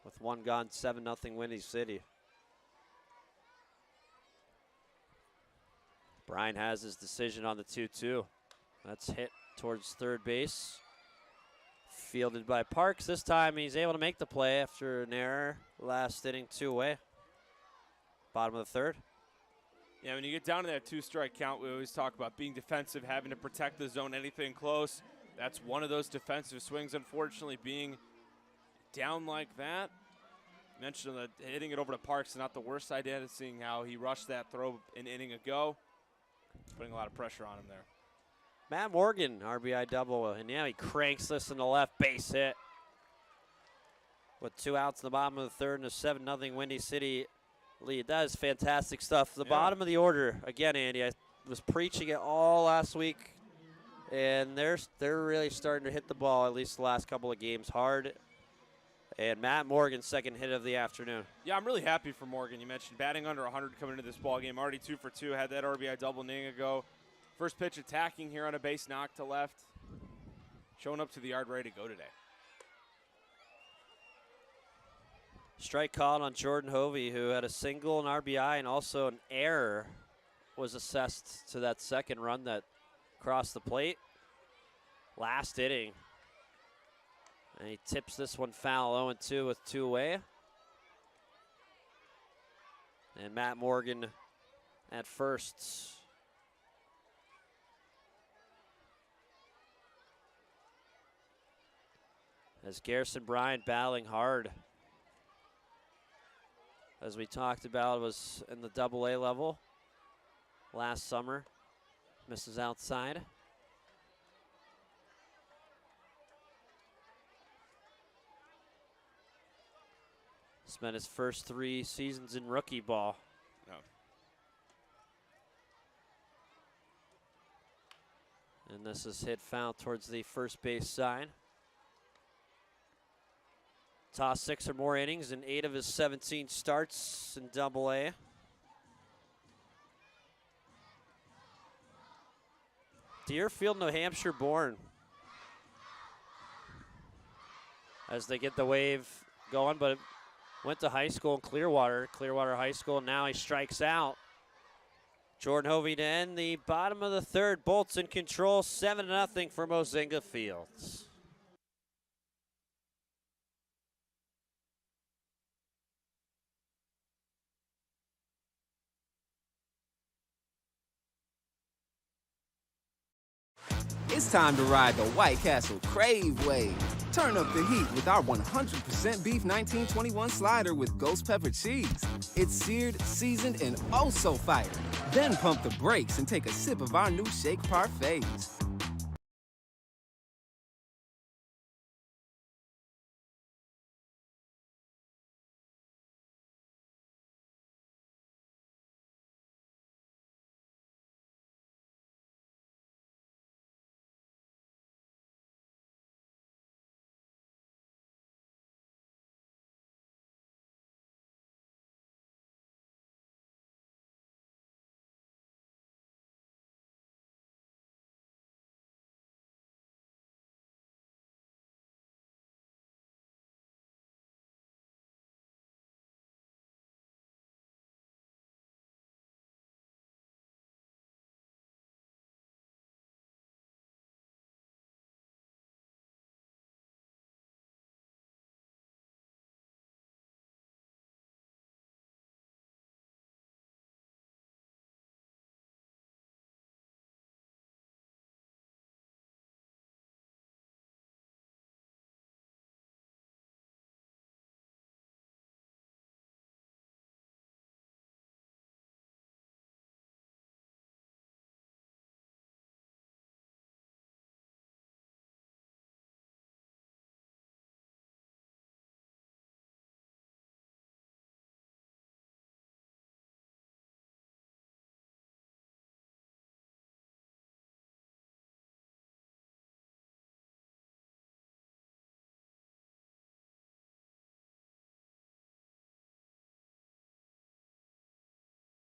With one gone, 7-0 Windy City. Brian has his decision on the 2-2. That's hit towards third base. Fielded by Parks. This time he's able to make the play after an error. Last inning, 2 away. Bottom of the third. Yeah, when you get down to that 2-strike count, we always talk about being defensive, having to protect the zone, anything close. That's one of those defensive swings, unfortunately, being down like that. You mentioned that hitting it over to Parks is not the worst idea, seeing how he rushed that throw an inning ago. Putting a lot of pressure on him there. Matt Morgan, RBI double, and now he cranks this in the left base hit. With 2 outs in the bottom of the third and a 7-0 Windy City lead. That is fantastic stuff. The bottom of the order, again, Andy, I was preaching it all last week, and they're really starting to hit the ball, at least the last couple of games, hard. And Matt Morgan, second hit of the afternoon. Yeah, I'm really happy for Morgan. You mentioned batting under 100 coming into this ball game. Already 2 for 2. Had that RBI double an inning ago. First pitch attacking here on a base knock to left. Showing up to the yard ready to go today. Strike called on Jordan Hovey, who had a single, an RBI, and also an error was assessed to that second run that crossed the plate. Last inning. And he tips this one foul, 0-2 with 2 away. And Matt Morgan at first. As Garrison Bryant battling hard. As we talked about, was in the AA level last summer. Misses outside. Spent his first 3 seasons in rookie ball. No. And this is hit foul towards the first base side. Tossed 6 or more innings in 8 of his 17 starts in AA. Deerfield, New Hampshire born. As they get the wave going, but went to high school in Clearwater High School, and now he strikes out. Jordan Hovey to end the bottom of the third. Bolts in control, 7-0 for Mozinga Fields. It's time to ride the White Castle Crave Wave. Turn up the heat with our 100% beef 1921 slider with ghost pepper cheese. It's seared, seasoned, and oh so fire. Then pump the brakes and take a sip of our new shake parfaits.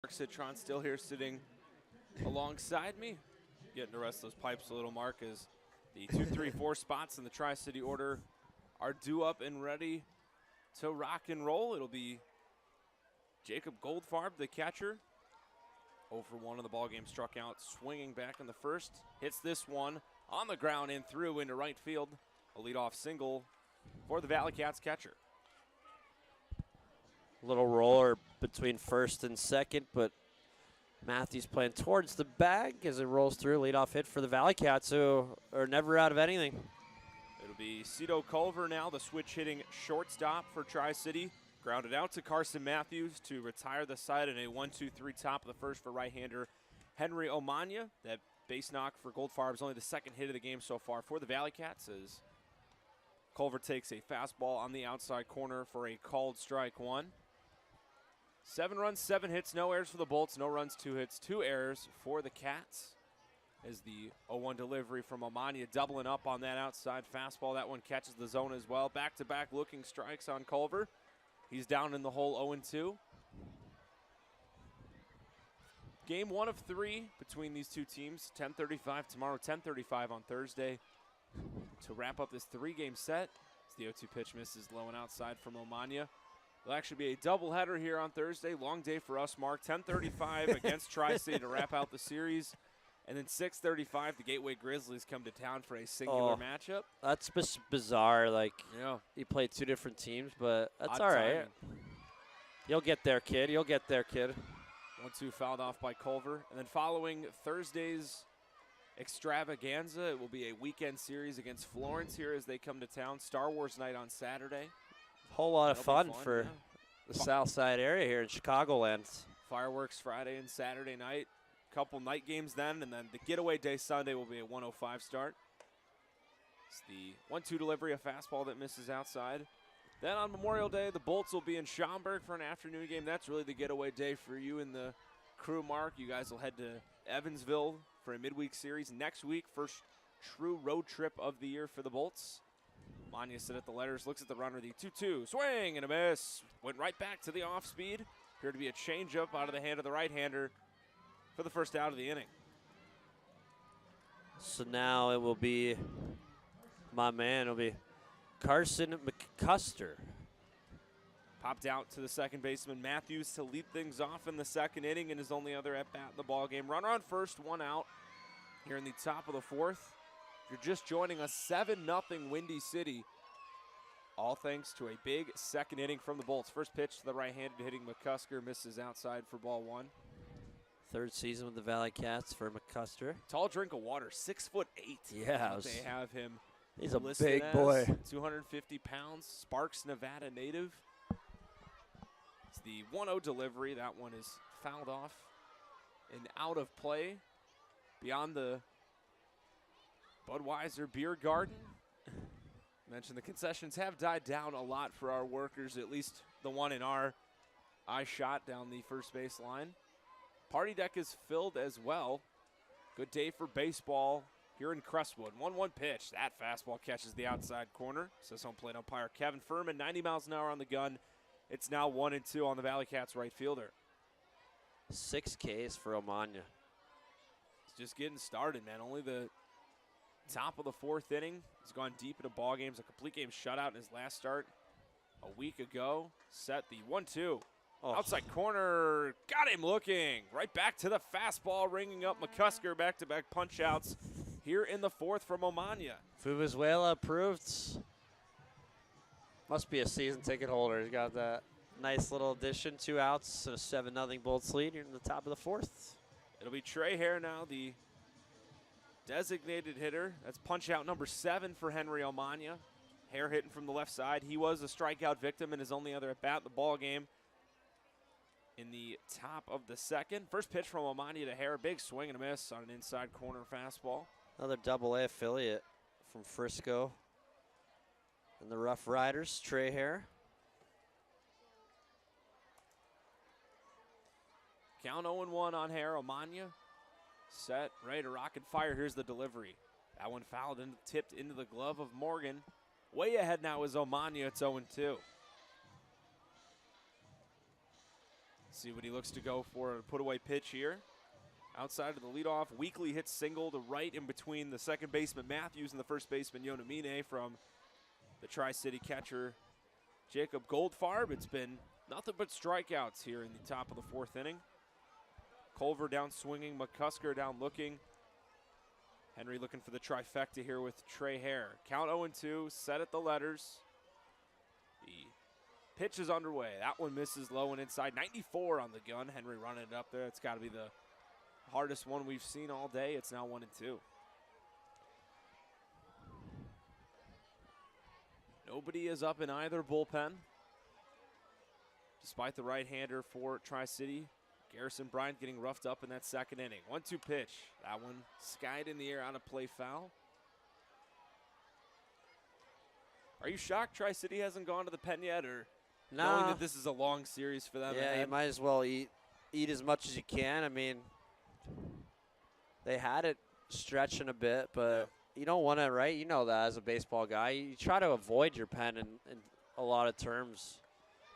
Mark Citron still here sitting alongside me. Getting to rest those pipes a little, Mark, as the 2, 3, 4 spots in the Tri-City order are due up and ready to rock and roll. It'll be Jacob Goldfarb, the catcher. 0 for 1 in the ballgame, struck out, swinging back in the first. Hits this one on the ground and through into right field. A leadoff single for the Valleycats catcher. Little roller between first and second, but Matthews playing towards the bag as it rolls through. Leadoff hit for the Valleycats, who are never out of anything. It'll be Cito Culver now, the switch hitting shortstop for Tri-City. Grounded out to Carson Matthews to retire the side in a 1-2-3 top of the first for right-hander Henry Omanya. That base knock for Goldfarb is only the second hit of the game so far for the Valleycats, as Culver takes a fastball on the outside corner for a called strike one. 7 runs, 7 hits, no errors for the Bolts. No runs, 2 hits, 2 errors for the Cats. As the 0-1 delivery from Omania, doubling up on that outside fastball. That one catches the zone as well. Back-to-back looking strikes on Culver. He's down in the hole 0-2. Game 1 of 3 between these two teams. 10:35 tomorrow, 10:35 on Thursday. To wrap up this 3-game set, as the 0-2 pitch misses low and outside from Omania. It'll actually be a doubleheader here on Thursday. Long day for us, Mark. 10:35 against Tri-City to wrap out the series. And then 6:35, the Gateway Grizzlies come to town for a singular matchup. That's bizarre. Like, yeah, he played 2 different teams, but that's odd all right. timing. You'll get there, kid. You'll get there, kid. 1-2 fouled off by Culver. And then following Thursday's extravaganza, it will be a weekend series against Florence here as they come to town. Star Wars night on Saturday. Whole lot of That'll fun be for the South Side area here in Chicagoland. Fireworks Friday and Saturday night. Couple night games then, and then the getaway day Sunday will be a 1:05 start. It's the 1-2 delivery, a fastball that misses outside. Then on Memorial Day, the Bolts will be in Schaumburg for an afternoon game. That's really the getaway day for you and the crew, Mark. You guys will head to Evansville for a midweek series next week. First true road trip of the year for the Bolts. Manya sit at the letters, looks at the runner, the 2-2, swing and a miss. Went right back to the off speed. Appeared to be a changeup out of the hand of the right-hander for the first out of the inning. So now it will be my man. It'll be Carson McCuster Popped out to the second baseman, Matthews, to lead things off in the second inning, and his only other at-bat in the ballgame. Runner on first, 1 out here in the top of the fourth. If you're just joining us, 7-0 Windy City. All thanks to a big second inning from the Bolts. First pitch to the right-handed hitting McCusker, misses outside for ball 1. Third season with the Valleycats for McCusker. Tall drink of water, 6'8". Yeah. They have him. He's a listed big as boy. 250 pounds, Sparks, Nevada native. It's the 1-0 delivery. That one is fouled off and out of play beyond the Budweiser Beer Garden. Mentioned the concessions have died down a lot for our workers, at least the one in our eye shot down the first base line. Party deck is filled as well. Good day for baseball here in Crestwood. 1-1 pitch. That fastball catches the outside corner, says home plate umpire Kevin Furman. 90 miles an hour on the gun. It's now 1-2 on the Valleycats right fielder. 6 Ks for Omania. It's just getting started, man. Only the top of the fourth inning. He's gone deep into ball games. A complete game shutout in his last start a week ago. Set the 1-2. Oh. Outside corner. Got him looking. Right back to the fastball, ringing up McCusker. Back-to-back punch-outs here in the fourth from Omania. Fubuzuela approved. Must be a season ticket holder. He's got that nice little addition. 2 outs and a 7-0 Bolts lead here in the top of the fourth. It'll be Trey Hare now, the designated hitter. That's punch out number 7 for Henry Omania. Hare hitting from the left side. He was a strikeout victim in his only other at bat in the ball game in the top of the second. First pitch from Omania to Hare. Big swing and a miss on an inside corner fastball. Another Double-A affiliate from Frisco. And the Rough Riders, Trey Hare. Count 0-1 on Hare. Omania set, ready to rock and fire. Here's the delivery. That one fouled and tipped into the glove of Morgan. Way ahead now is Omania. It's 0-2. See what he looks to go for a put-away pitch here. Outside of the leadoff, Weekly hits single to right in between the second baseman Matthews and the first baseman Yonamine from the Tri-City catcher Jacob Goldfarb. It's been nothing but strikeouts here in the top of the fourth inning. Culver down swinging, McCusker down looking. Henry looking for the trifecta here with Trey Hare. Count 0-2, set at the letters. The pitch is underway. That one misses low and inside. 94 on the gun. Henry running it up there. It's got to be the hardest one we've seen all day. It's now 1-2. Nobody is up in either bullpen. Despite the right-hander for Tri-City, Garrison Bryant getting roughed up in that second inning. 1-2 pitch. That one skied in the air on a play foul. Are you shocked Tri-City hasn't gone to the pen yet, or knowing that this is a long series for them? Yeah, ahead? you might as well eat as much as you can. I mean, they had it stretching a bit, but you don't want to, right? You know that as a baseball guy. You try to avoid your pen in a lot of terms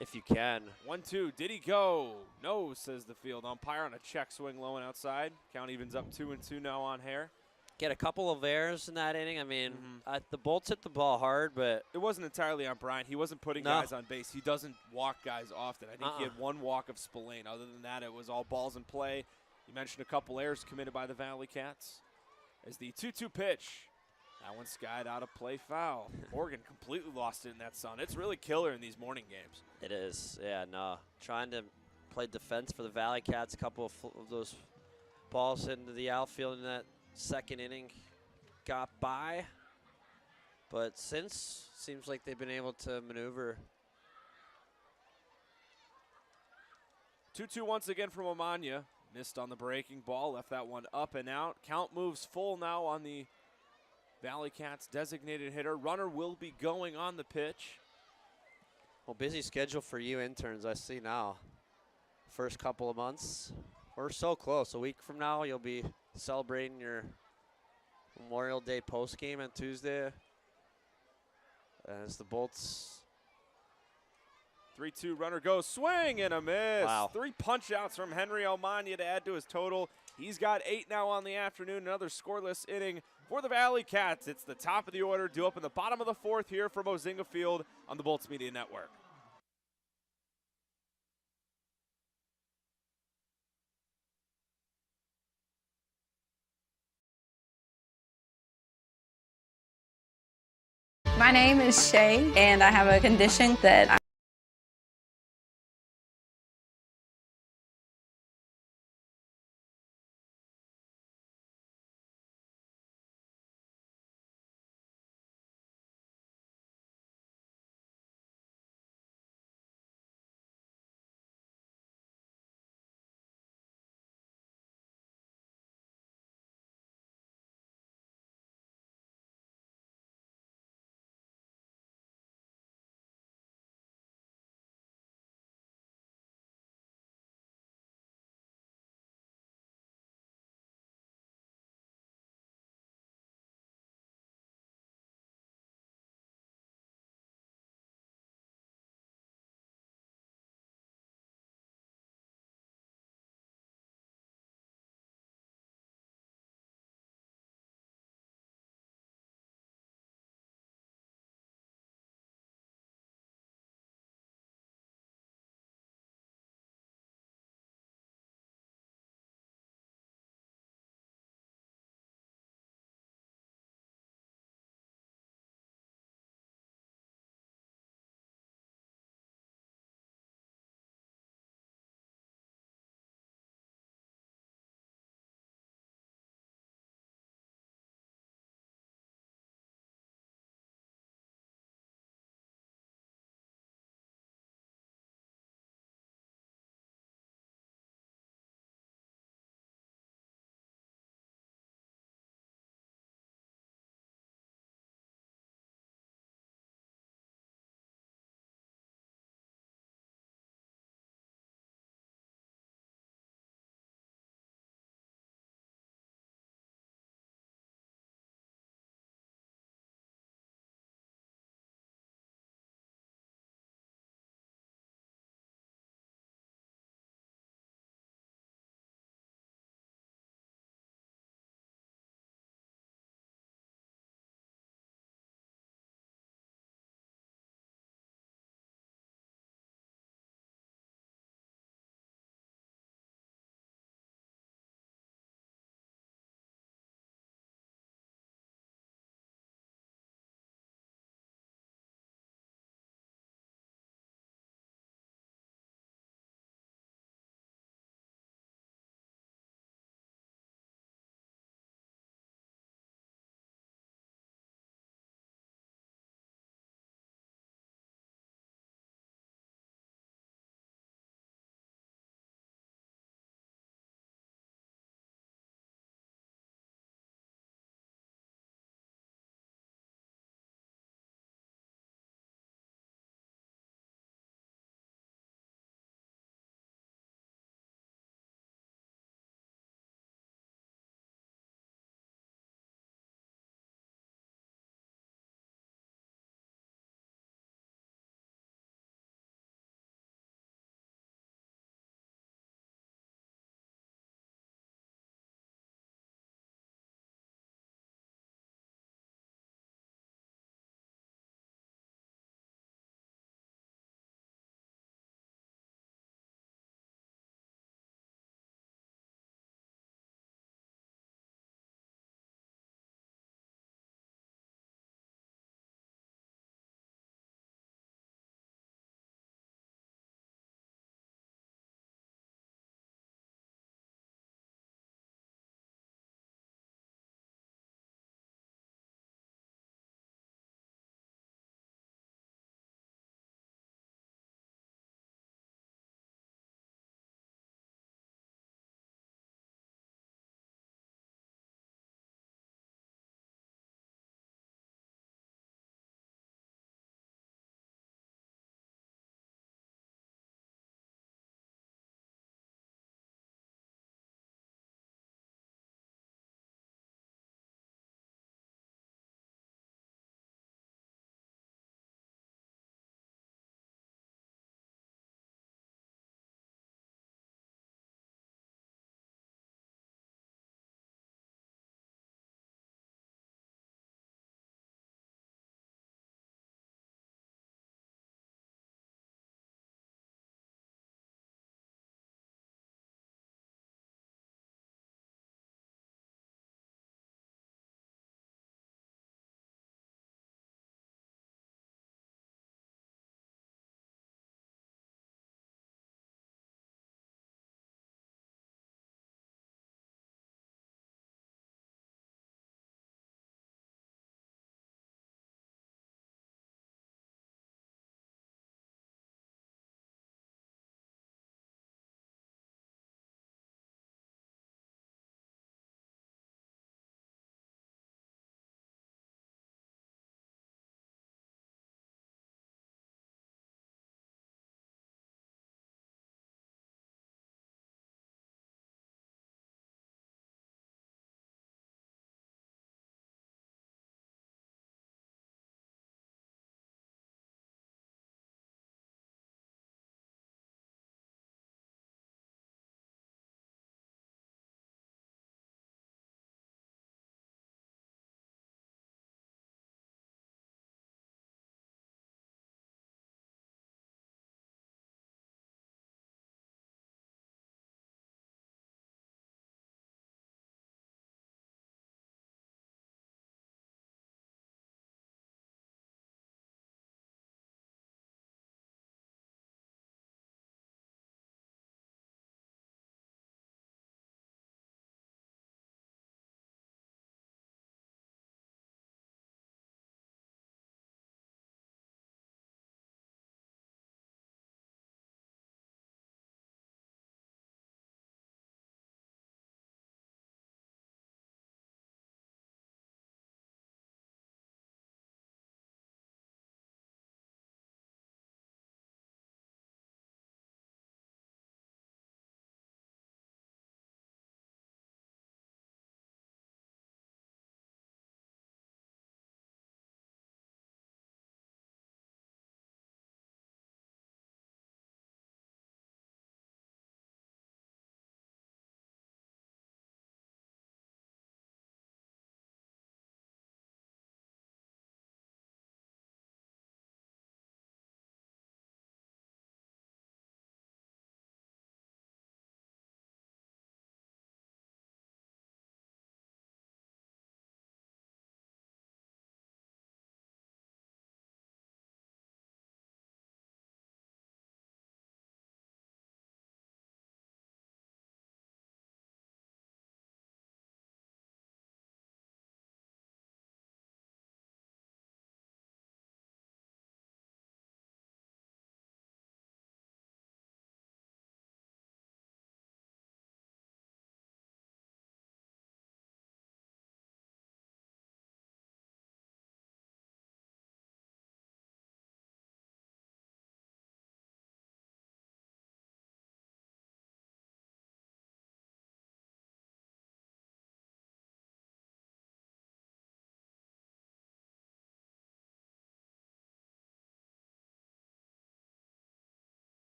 if you can. 1-2. Did he go? No, says the field umpire on a check swing low and outside. Count evens up 2-2 now on Hare. Get a couple of errors in that inning. I mean, the Bolts hit the ball hard, but it wasn't entirely on Bryant. He wasn't putting guys on base. He doesn't walk guys often. I think he had one walk of Spillane. Other than that, it was all balls in play. You mentioned a couple errors committed by the Valleycats. As the 2-2 pitch, that one skied out of play foul. Morgan completely lost it in that sun. It's really killer in these morning games. it is. Yeah, no. Trying to play defense for the Valleycats. A couple of those balls into the outfield in that second inning got by. But since, seems like they've been able to maneuver. 2-2 once again from Omania. Missed on the breaking ball, left that one up and out. Count moves full now on the Valleycats designated hitter. Runner will be going on the pitch. Well, busy schedule for you interns, I see now. First couple of months. We're so close. A week from now, you'll be celebrating your Memorial Day post game on Tuesday. As the Bolts. 3-2 runner goes, swing and a miss. Wow. 3 punch outs from Henry Omania to add to his total. He's got 8 now on the afternoon. Another scoreless inning for the Valleycats. It's the top of the order, due up in the bottom of the fourth here from Mozinga Field on the Bolts Media Network. My name is Shay, and I have a condition that